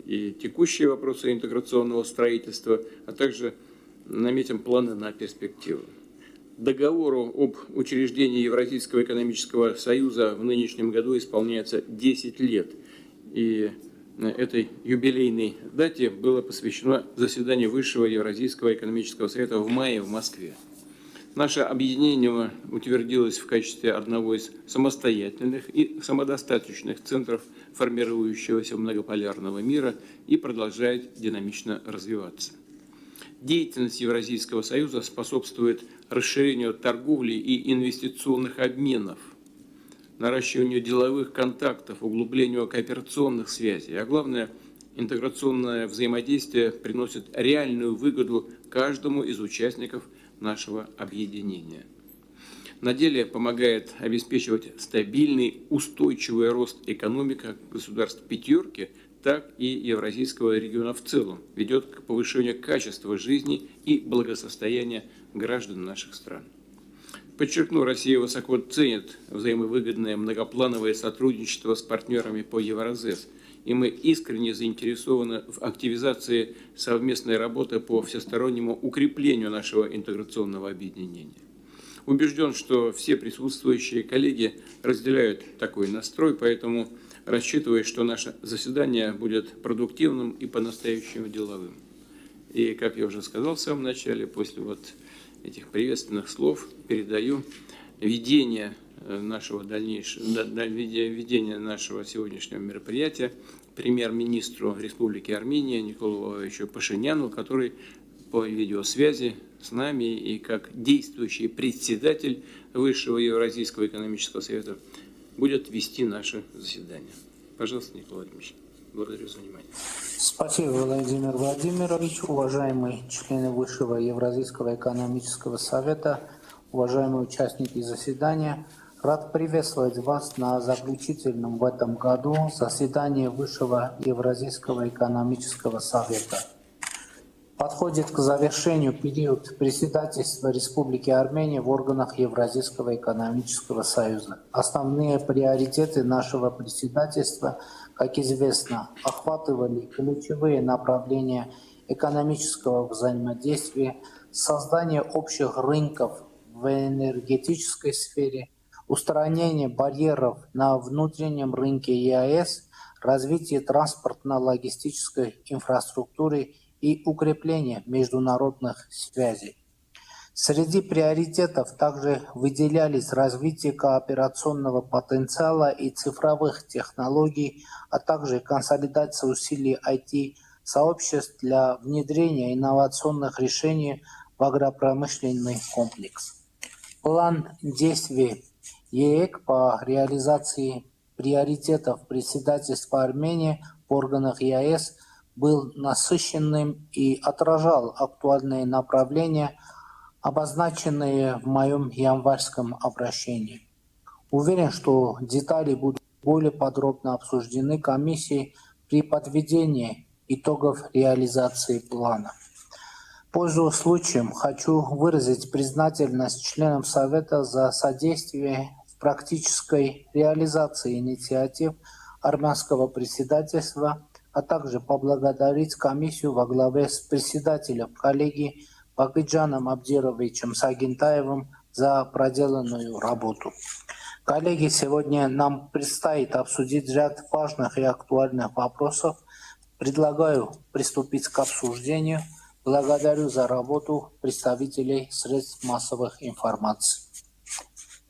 и текущие вопросы интеграционного строительства, а также наметим планы на перспективу. Договору об учреждении Евразийского экономического союза в нынешнем году исполняется 10 лет. И этой юбилейной дате было посвящено заседание Высшего Евразийского экономического совета в мае в Москве. Наше объединение утвердилось в качестве одного из самостоятельных и самодостаточных центров формирующегося многополярного мира и продолжает динамично развиваться. Деятельность Евразийского союза способствует расширению торговли и инвестиционных обменов, наращиванию деловых контактов, углублению кооперационных связей, а главное, интеграционное взаимодействие приносит реальную выгоду каждому из участников нашего объединения. На деле помогает обеспечивать стабильный, устойчивый рост экономик как государств пятерки, так и Евразийского региона в целом, ведет к повышению качества жизни и благосостояния граждан наших стран. Подчеркну, Россия высоко ценит взаимовыгодное многоплановое сотрудничество с партнерами по Евразес, и мы искренне заинтересованы в активизации совместной работы по всестороннему укреплению нашего интеграционного объединения. Убежден, что все присутствующие коллеги разделяют такой настрой, поэтому рассчитываю, что наше заседание будет продуктивным и по-настоящему деловым. И, как я уже сказал в самом начале, после этих приветственных слов передаю ведение нашего сегодняшнего мероприятия премьер-министру Республики Армения Николу Львовичу Пашиняну, который по видеосвязи с нами и как действующий председатель Высшего Евразийского экономического совета будет вести наше заседание. Пожалуйста, Николай Владимирович, благодарю за внимание. Спасибо, Владимир Владимирович. Уважаемые члены Высшего Евразийского экономического совета, уважаемые участники заседания, рад приветствовать вас на заключительном в этом году заседании Высшего Евразийского экономического совета. Подходит к завершению период председательства Республики Армения в органах Евразийского экономического союза. Основные приоритеты нашего председательства, как известно, охватывали ключевые направления экономического взаимодействия, создание общих рынков в энергетической сфере, устранение барьеров на внутреннем рынке ЕАЭС, развитие транспортно-логистической инфраструктуры и укрепление международных связей. Среди приоритетов также выделялись развитие кооперационного потенциала и цифровых технологий, а также консолидация усилий IT-сообществ для внедрения инновационных решений в агропромышленный комплекс. План действий ЕЭК по реализации приоритетов председательства Армении в органах ЕАЭС был насыщенным и отражал актуальные направления, обозначенные в моем январском обращении. Уверен, что детали будут более подробно обсуждены комиссией при подведении итогов реализации плана. Пользуясь случаем, хочу выразить признательность членам Совета за содействие в практической реализации инициатив армянского председательства, а также поблагодарить комиссию во главе с председателем коллегией Бакытжаном Абдировичем Сагинтаевым за проделанную работу. Коллеги, сегодня нам предстоит обсудить ряд важных и актуальных вопросов. Предлагаю приступить к обсуждению. Благодарю за работу представителей средств массовых информации.